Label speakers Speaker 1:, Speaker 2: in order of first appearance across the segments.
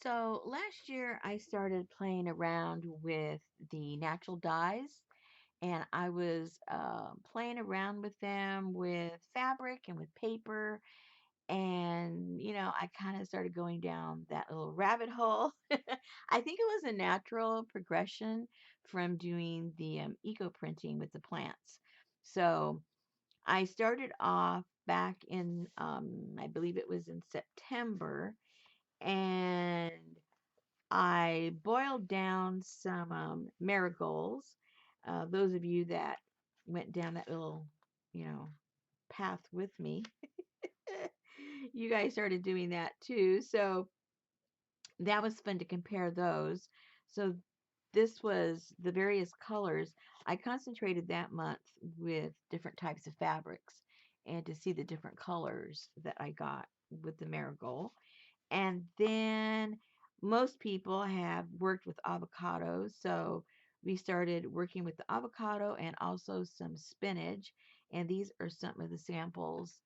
Speaker 1: So last year I started playing around with the natural dyes, and I was playing around with them with fabric and with paper. And, I kind of started going down that little rabbit hole. I think it was a natural progression from doing the eco printing with the plants. So I started off back in, I believe it was in September, and I boiled down some marigolds. Those of you that went down that little, you know, path with me, you guys started doing that too. So that was fun to compare those. So this was the various colors. I concentrated that month with different types of fabrics and to see the different colors that I got with the marigold. And then most people have worked with avocado. So we started working with the avocado and also some spinach. And these are some of the samples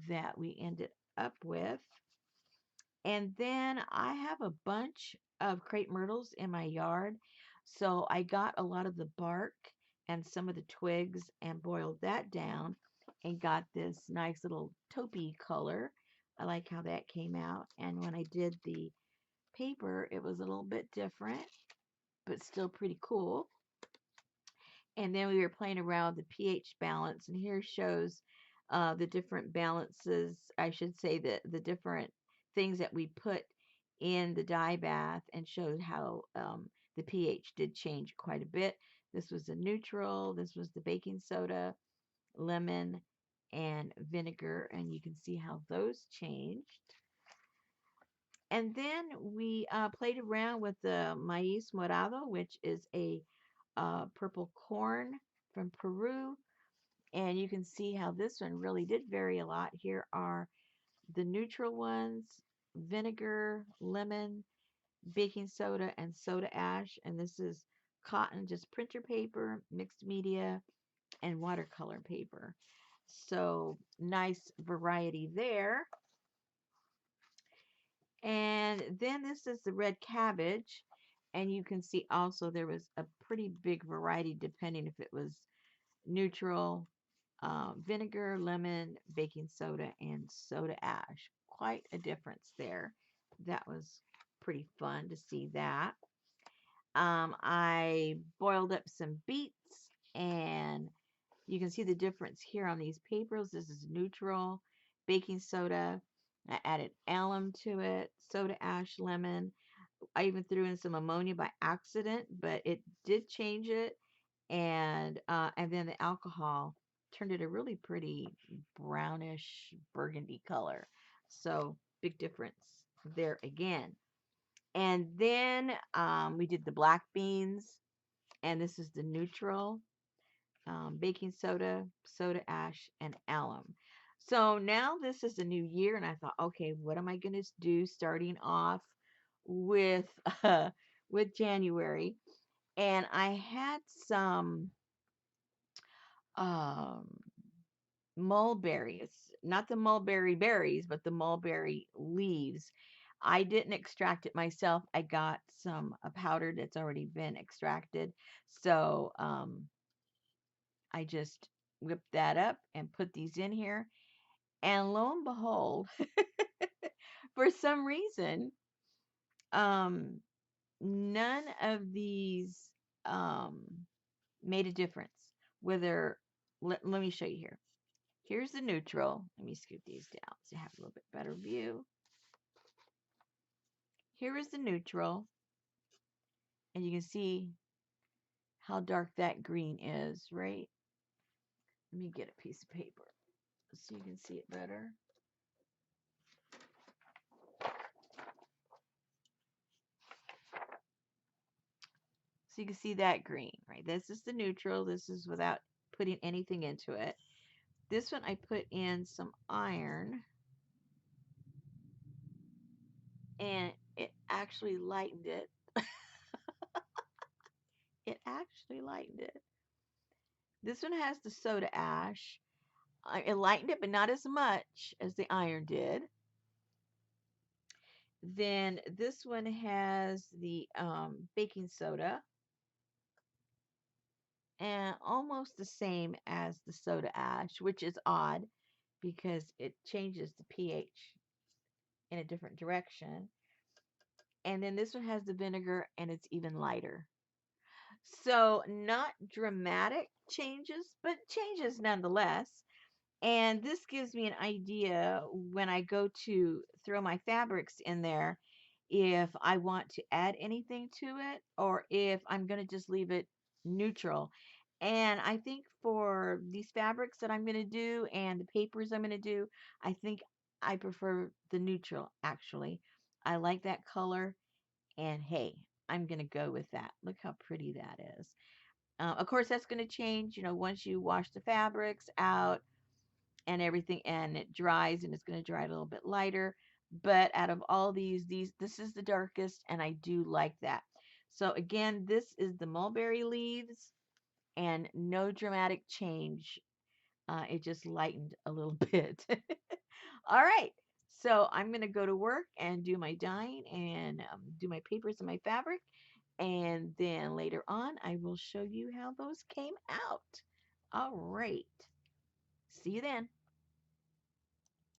Speaker 1: that we ended up with. And then I have a bunch of crepe myrtles in my yard. So I got a lot of the bark and some of the twigs and boiled that down and got this nice little taupey color. I like how that came out. And when I did the paper, it was a little bit different, but still pretty cool. And then we were playing around with the pH balance, and here shows the different balances. I should say that the different things that we put in the dye bath, and showed how the pH did change quite a bit. This was the neutral, this was the baking soda, lemon, and vinegar, and you can see how those changed. And then we played around with the maíz morado, which is a purple corn from Peru. And you can see how this one really did vary a lot. Here are the neutral ones: vinegar, lemon, baking soda, and soda ash. And this is cotton, just printer paper, mixed media, and watercolor paper. So nice variety there. And then this is the red cabbage. And you can see also there was a pretty big variety depending if it was neutral, vinegar, lemon, baking soda, and soda ash. Quite a difference there. That was pretty fun to see that. I boiled up some beets, and you can see the difference here on these papers. This is neutral, baking soda. I added alum to it, soda ash, lemon. I even threw in some ammonia by accident, but it did change it. And then the alcohol turned it a really pretty brownish burgundy color. So big difference there again. And then we did the black beans, and this is the neutral, baking soda, soda ash, and alum. So now this is a new year, and I thought, okay, what am I going to do starting off with uh, with January? And I had some um, mulberries, not the mulberry berries, but the mulberry leaves. I didn't extract it myself. I got some a powder that's already been extracted. So I just whipped that up and put these in here. And lo and behold, for some reason, um, none of these made a difference. Whether, let me show you here. Here's the neutral. Let me scoot these down so you have a little bit better view. Here is the neutral, and you can see how dark that green is, right? Let me get a piece of paper so you can see it better. So you can see that green, right? This is the neutral. This is without putting anything into it. This one I put in some iron, and it actually lightened it. It actually lightened it. This one has the soda ash. It lightened it, but not as much as the iron did. Then this one has the baking soda and almost the same as the soda ash, which is odd because it changes the pH in a different direction. And then this one has the vinegar and it's even lighter. So, not dramatic changes, but changes nonetheless. And this gives me an idea when I go to throw my fabrics in there if I want to add anything to it or if I'm going to just leave it neutral. And I think for these fabrics that I'm going to do and the papers I'm going to do, I think I prefer the neutral actually. I like that color, and hey, I'm going to go with that. Look how pretty that is. Of course, that's going to change, once you wash the fabrics out and everything and it dries, and it's going to dry a little bit lighter. But out of all these this is the darkest, and I do like that. So again, this is the mulberry leaves, and no dramatic change. It just lightened a little bit. All right, so I'm going to go to work and do my dyeing and do my papers and my fabric, and then later on I will show you how those came out. All right, see you then.